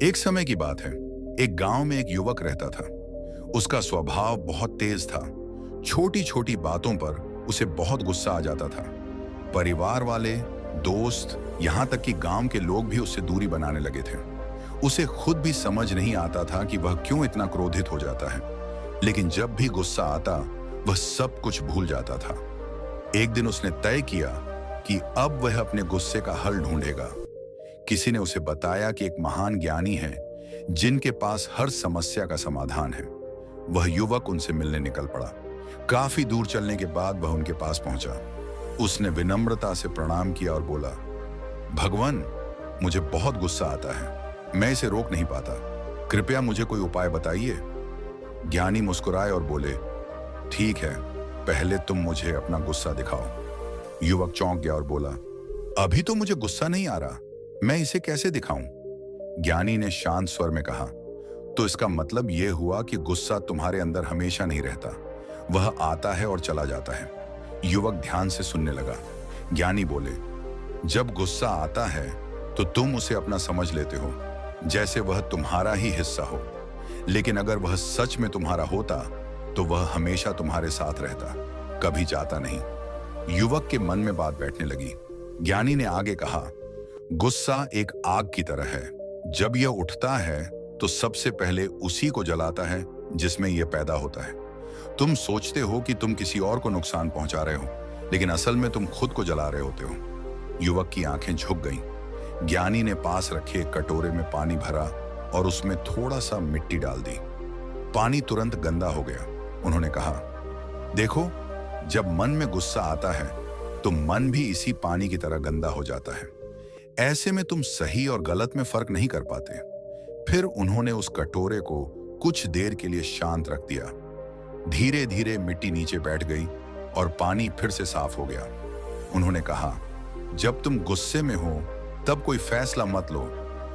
एक समय की बात है। एक गांव में एक युवक रहता था। उसका स्वभाव बहुत तेज था। छोटी छोटी बातों पर उसे बहुत गुस्सा आ जाता था। परिवार वाले, दोस्त, यहाँ तक कि गांव के लोग भी उससे दूरी बनाने लगे थे। उसे खुद भी समझ नहीं आता था कि वह क्यों इतना क्रोधित हो जाता है। लेकिन जब भी गुस्सा आता, वह सब कुछ भूल जाता था। एक दिन उसने तय किया कि अब वह अपने गुस्से का हल ढूंढेगा। किसी ने उसे बताया कि एक महान ज्ञानी है जिनके पास हर समस्या का समाधान है। वह युवक उनसे मिलने निकल पड़ा। काफी दूर चलने के बाद वह उनके पास पहुंचा। उसने विनम्रता से प्रणाम किया और बोला, भगवान, मुझे बहुत गुस्सा आता है, मैं इसे रोक नहीं पाता, कृपया मुझे कोई उपाय बताइए। ज्ञानी मुस्कुराए और बोले, ठीक है, पहले तुम मुझे अपना गुस्सा दिखाओ। युवक चौंक गया और बोला, अभी तो मुझे गुस्सा नहीं आ रहा, मैं इसे कैसे दिखाऊं? ज्ञानी ने शांत स्वर में कहा, तो इसका मतलब यह हुआ कि गुस्सा तुम्हारे अंदर हमेशा नहीं रहता, वह आता है और चला जाता है। युवक ध्यान से सुनने लगा। ज्ञानी बोले, जब गुस्सा आता है तो तुम उसे अपना समझ लेते हो, जैसे वह तुम्हारा ही हिस्सा हो। लेकिन अगर वह सच में तुम्हारा होता तो वह हमेशा तुम्हारे साथ रहता, कभी जाता नहीं। युवक के मन में बात बैठने लगी। ज्ञानी ने आगे कहा, गुस्सा एक आग की तरह है। जब यह उठता है तो सबसे पहले उसी को जलाता है जिसमें यह पैदा होता है। तुम सोचते हो कि तुम किसी और को नुकसान पहुंचा रहे हो, लेकिन असल में तुम खुद को जला रहे होते हो। युवक की आंखें झुक गईं। ज्ञानी ने पास रखे एक कटोरे में पानी भरा और उसमें थोड़ा सा मिट्टी डाल दी। पानी तुरंत गंदा हो गया। उन्होंने कहा, देखो, जब मन में गुस्सा आता है तो मन भी इसी पानी की तरह गंदा हो जाता है। ऐसे में तुम सही और गलत में फर्क नहीं कर पाते। फिर उन्होंने उस कटोरे को कुछ देर के लिए शांत रख दिया। धीरे धीरे मिट्टी नीचे बैठ गई और पानी फिर से साफ हो गया। उन्होंने कहा, जब तुम गुस्से में हो तब कोई फैसला मत लो,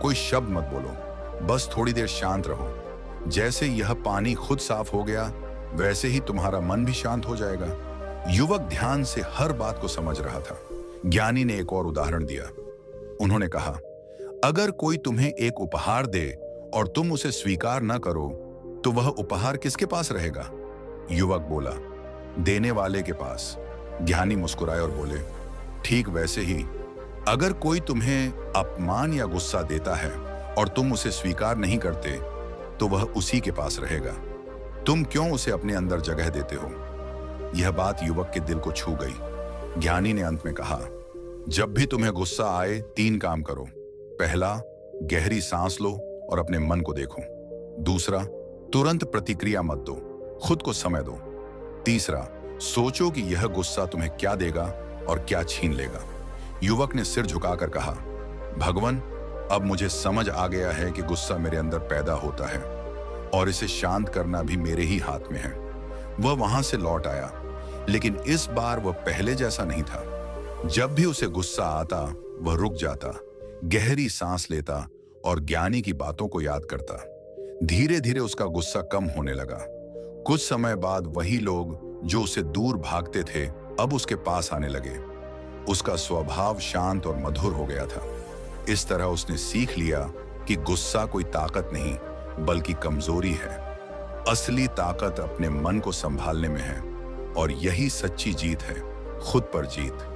कोई शब्द मत बोलो, बस थोड़ी देर शांत रहो। जैसे यह पानी खुद साफ हो गया, वैसे ही तुम्हारा मन भी शांत हो जाएगा। युवक ध्यान से हर बात को समझ रहा था। ज्ञानी ने एक और उदाहरण दिया। उन्होंने कहा, अगर कोई तुम्हें एक उपहार दे और तुम उसे स्वीकार न करो तो वह उपहार किसके पास रहेगा? युवक बोला, देने वाले के पास। ज्ञानी मुस्कुराए और बोले, ठीक वैसे ही अगर कोई तुम्हें अपमान या गुस्सा देता है और तुम उसे स्वीकार नहीं करते तो वह उसी के पास रहेगा। तुम क्यों उसे अपने अंदर जगह देते हो? यह बात युवक के दिल को छू गई। ज्ञानी ने अंत में कहा, जब भी तुम्हें गुस्सा आए 3 काम करो। पहला, गहरी सांस लो और अपने मन को देखो। दूसरा, तुरंत प्रतिक्रिया मत दो, खुद को समय दो। तीसरा, सोचो कि यह गुस्सा तुम्हें क्या देगा और क्या छीन लेगा। युवक ने सिर झुकाकर कहा, भगवान, अब मुझे समझ आ गया है कि गुस्सा मेरे अंदर पैदा होता है और इसे शांत करना भी मेरे ही हाथ में है। वह वहां से लौट आया, लेकिन इस बार वह पहले जैसा नहीं था। जब भी उसे गुस्सा आता, वह रुक जाता, गहरी सांस लेता और ज्ञानी की बातों को याद करता। धीरे धीरे उसका गुस्सा कम होने लगा। कुछ समय बाद वही लोग जो उसे दूर भागते थे, अब उसके पास आने लगे। उसका स्वभाव शांत और मधुर हो गया था। इस तरह उसने सीख लिया कि गुस्सा कोई ताकत नहीं, बल्कि कमजोरी है। असली ताकत अपने मन को संभालने में है और यही सच्ची जीत है, खुद पर जीत।